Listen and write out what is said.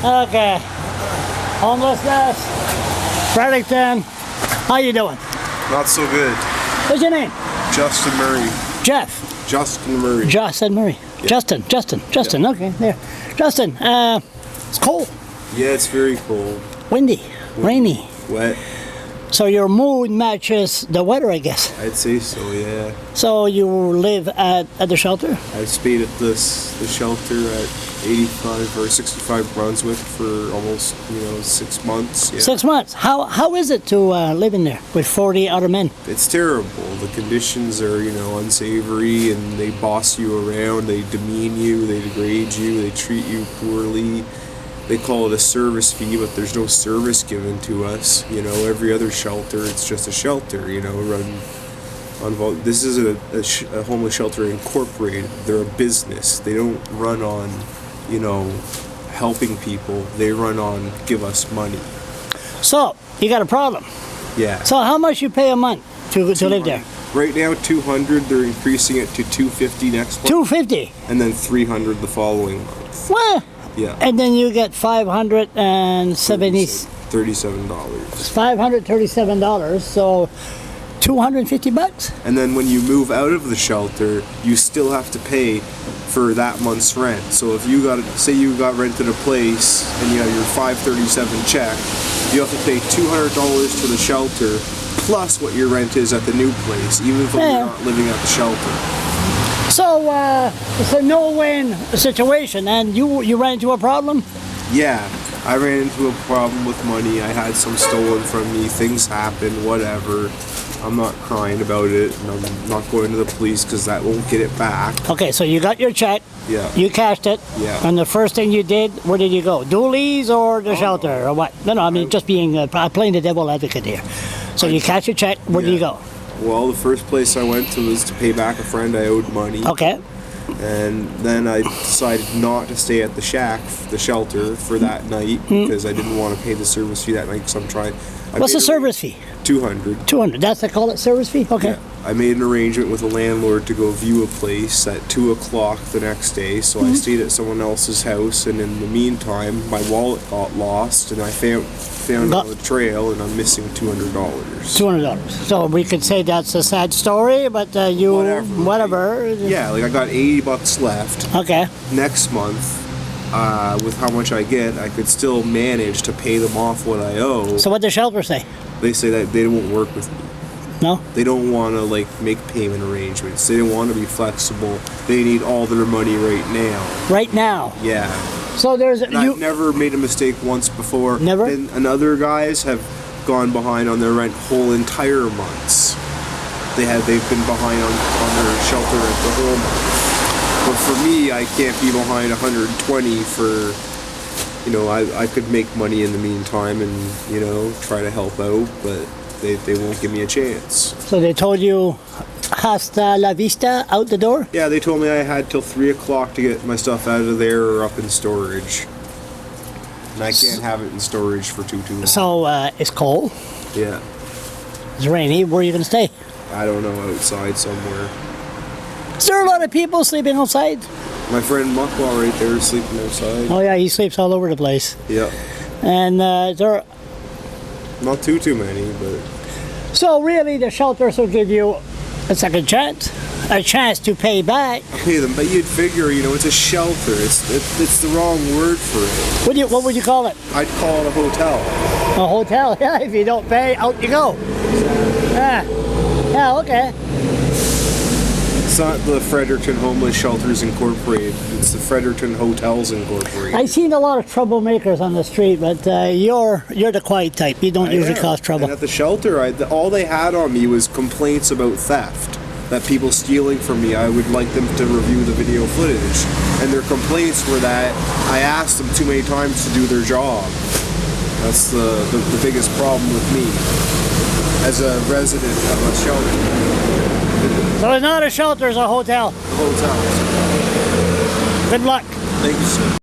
Okay. Homelessness. Fredericton. How you doing? Not so good. What's your name? Justin Murray. Jeff. Justin Murray. Justin Murray. Yeah. Justin. Yeah. Okay, there. Justin, it's cold. Yeah, it's very cold. Windy. Rainy. Wet. So your mood matches the weather, I guess. I'd say so, yeah. So you live at the shelter? I stayed at the shelter at 85 or 65 Brunswick for almost, 6 months. Yeah. 6 months. How is it to live in there with 40 other men? It's terrible. The conditions are, unsavory, and they boss you around, they demean you, they degrade you, they treat you poorly. They call it a service fee, but there's no service given to us. Every other shelter, it's just a shelter, run on. This is a homeless shelter incorporated. They're a business. They don't run on, helping people. They run on give us money. So, you got a problem. Yeah. So how much you pay a month to live there? Right now, $200. They're increasing it to $250 next month. $250? And then $300 the following month. Well, yeah. And then you get $537. $537, so $250. And then when you move out of the shelter, you still have to pay for that month's rent. So if you say you got rented a place and you have your $537 check, you have to pay $200 to the shelter plus what your rent is at the new place, even if you're not living at the shelter. So it's a no-win situation, and you ran into a problem? Yeah, I ran into a problem with money. I had some stolen from me. Things happen, whatever. I'm not crying about it, and I'm not going to the police because that won't get it back. Okay, so you got your check. Yeah. You cashed it. Yeah. And the first thing you did, where did you go? Dooley's or the shelter or what? No, I mean just being playing the devil advocate here. So you cashed your check. Where did you go? Well, the first place I went to was to pay back a friend I owed money. Okay. And then I decided not to stay at the shelter for that night because I didn't want to pay the service fee that night because I'm trying. What's the service fee? $200. $200. That's they call it service fee? Okay. Yeah. I made an arrangement with a landlord to go view a place at 2 o'clock the next day, so I stayed at someone else's house, and in the meantime, my wallet got lost, and I found it on the trail, and I'm missing $200. $200. So we could say that's a sad story, but whatever. Yeah, I got $80 left. Okay. Next month, with how much I get, I could still manage to pay them off what I owe. So what the shelter say? They say that they won't work with me. No? They don't want to make payment arrangements. They don't want to be flexible. They need all their money right now. Right now? Yeah. So I've never made a mistake once before. Never? And other guys have gone behind on their rent whole entire months. They've been behind on their shelter rent the whole month. But for me, I can't be behind 120 for, I could make money in the meantime and, try to help out, but they won't give me a chance. So they told you hasta la vista, out the door? Yeah, they told me I had till 3 o'clock to get my stuff out of there or up in storage. And I can't have it in storage for too long. So it's cold? Yeah. It's rainy. Where are you going to stay? I don't know, outside somewhere. Is there a lot of people sleeping outside? My friend Muckwa right there is sleeping outside. Oh yeah, he sleeps all over the place. Yeah. And is there... Not too many, but... So really the shelters will give you a second chance? A chance to pay back? I'll pay them, but you'd figure, it's a shelter. It's the wrong word for it. What would you call it? I'd call it a hotel. A hotel, yeah. If you don't pay, out you go. Yeah, okay. It's not the Fredericton Homeless Shelters Incorporated. It's the Fredericton Hotels Incorporated. I've seen a lot of troublemakers on the street, but you're the quiet type. You don't usually cause trouble. And at the shelter, all they had on me was complaints about theft. That people stealing from me, I would like them to review the video footage. And their complaints were that I asked them too many times to do their job. That's the biggest problem with me as a resident of a shelter. So it's not a shelter, it's a hotel. A hotel. Good luck. Thank you, sir.